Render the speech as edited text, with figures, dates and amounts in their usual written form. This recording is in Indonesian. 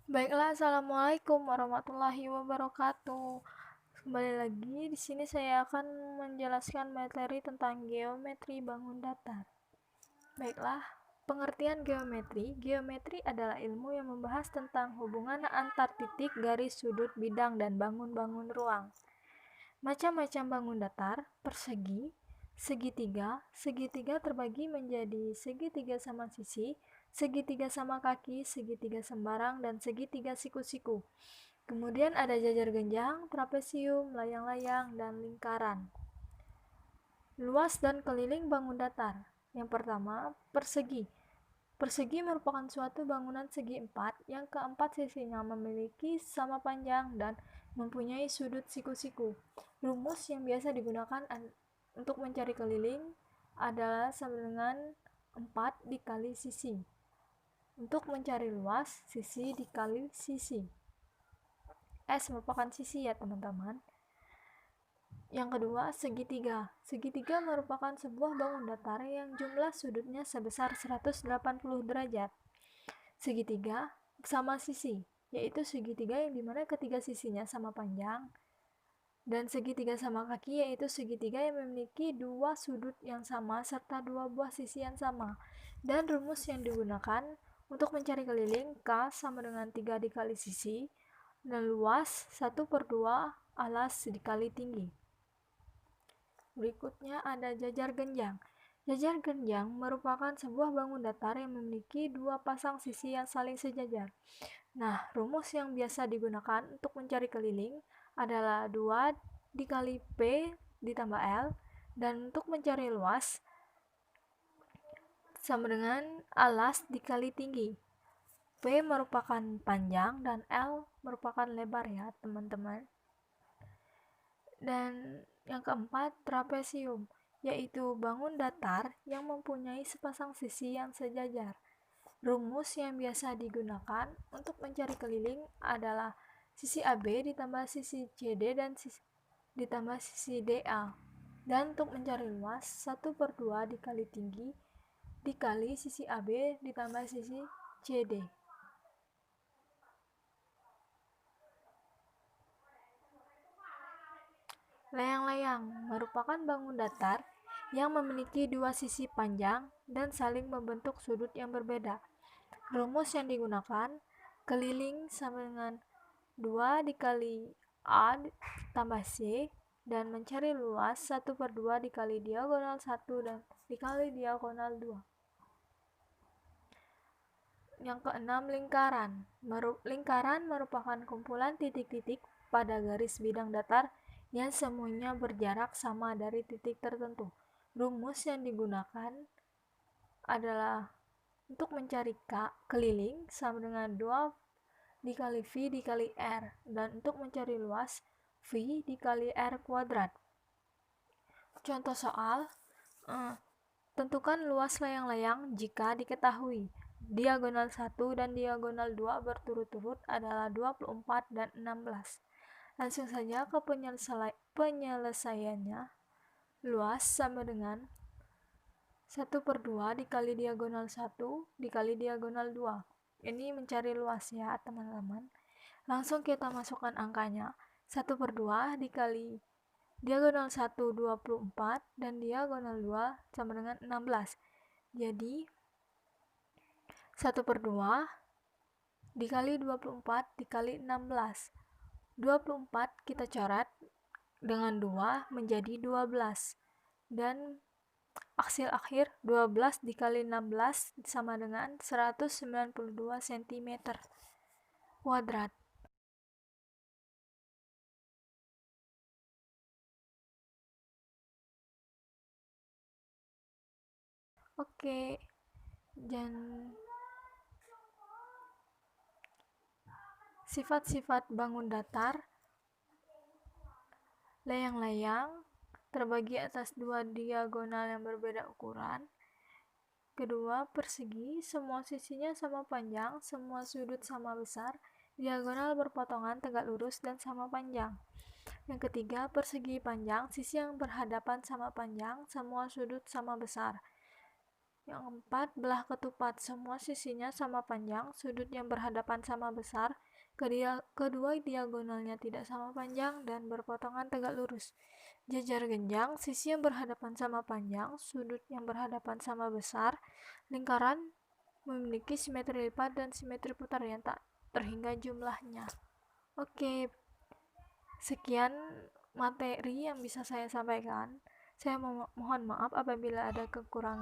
Baiklah, assalamualaikum warahmatullahi wabarakatuh. Kembali lagi di sini saya akan menjelaskan materi tentang geometri bangun datar. Baiklah, pengertian geometri. Geometri adalah ilmu yang membahas tentang hubungan antar titik, garis, sudut, bidang, dan bangun-bangun ruang. Macam-macam bangun datar, persegi, segitiga. Segitiga terbagi menjadi segitiga sama sisi, segitiga sama kaki, segitiga sembarang, dan segitiga siku-siku. Kemudian ada jajar genjang, trapesium, layang-layang, dan lingkaran. Luas dan keliling bangun datar. Yang pertama, persegi. Persegi merupakan suatu bangunan segi empat yang keempat sisinya memiliki sama panjang dan mempunyai sudut siku-siku. Rumus yang biasa digunakan untuk mencari keliling adalah sama dengan 4 dikali sisi. Untuk mencari luas, sisi dikali sisi. S merupakan sisi ya teman-teman. Yang kedua, segitiga. Segitiga merupakan sebuah bangun datar yang jumlah sudutnya sebesar 180 derajat. Segitiga sama sisi, yaitu segitiga yang dimana ketiga sisinya sama panjang, dan segitiga sama kaki, yaitu segitiga yang memiliki dua sudut yang sama serta dua buah sisi yang sama. Dan rumus yang digunakan untuk mencari keliling, K sama dengan 3 dikali sisi, dan luas 1/2 alas dikali tinggi. Berikutnya ada jajar genjang. Jajar genjang merupakan sebuah bangun datar yang memiliki dua pasang sisi yang saling sejajar. Nah, rumus yang biasa digunakan untuk mencari keliling adalah 2 dikali P ditambah L, dan untuk mencari luas sama dengan alas dikali tinggi. P merupakan panjang dan L merupakan lebar ya teman-teman. Dan yang keempat, trapesium, yaitu bangun datar yang mempunyai sepasang sisi yang sejajar. Rumus yang biasa digunakan untuk mencari keliling adalah sisi AB ditambah sisi CD dan ditambah sisi DA. Dan untuk mencari luas, 1/2 dikali tinggi dikali sisi AB ditambah sisi CD. Layang-layang merupakan bangun datar yang memiliki dua sisi panjang dan saling membentuk sudut yang berbeda. Rumus yang digunakan, keliling sama dengan 2 dikali A tambah C, dan mencari luas 1/2 dikali diagonal 1 dan dikali diagonal 2. Yang keenam, lingkaran. Lingkaran merupakan kumpulan titik-titik pada garis bidang datar yang semuanya berjarak sama dari titik tertentu. Rumus yang digunakan adalah untuk mencari keliling sama dengan 2 dikali V dikali R, dan untuk mencari luas V dikali R kuadrat. Contoh soal, tentukan luas layang-layang jika diketahui diagonal 1 dan diagonal 2 berturut-turut adalah 24 dan 16. Langsung saja ke penyelesaiannya. Luas sama dengan 1/2 dikali diagonal 1 dikali diagonal 2. Ini mencari luas ya teman-teman. Langsung kita masukkan angkanya. 1/2 dikali diagonal 1 24 dan diagonal 2 sama dengan 16. Jadi 1/2 dikali 24 dikali 16. 24 kita coret dengan 2 menjadi 12. Dan hasil akhir 12 dikali 16 sama dengan 192 cm kuadrat. Oke, dan sifat-sifat bangun datar. Layang-layang terbagi atas dua diagonal yang berbeda ukuran. Kedua, persegi, semua sisinya sama panjang, semua sudut sama besar, diagonal berpotongan tegak lurus dan sama panjang. Yang ketiga, persegi panjang, sisi yang berhadapan sama panjang, semua sudut sama besar. Yang keempat, belah ketupat. Semua sisinya sama panjang, sudut yang berhadapan sama besar, kedua diagonalnya tidak sama panjang dan berpotongan tegak lurus. Jajar genjang, sisi yang berhadapan sama panjang, sudut yang berhadapan sama besar. Lingkaran memiliki simetri lipat dan simetri putar yang tak terhingga jumlahnya. Oke, sekian materi yang bisa saya sampaikan. Saya mohon maaf apabila ada kekurangan.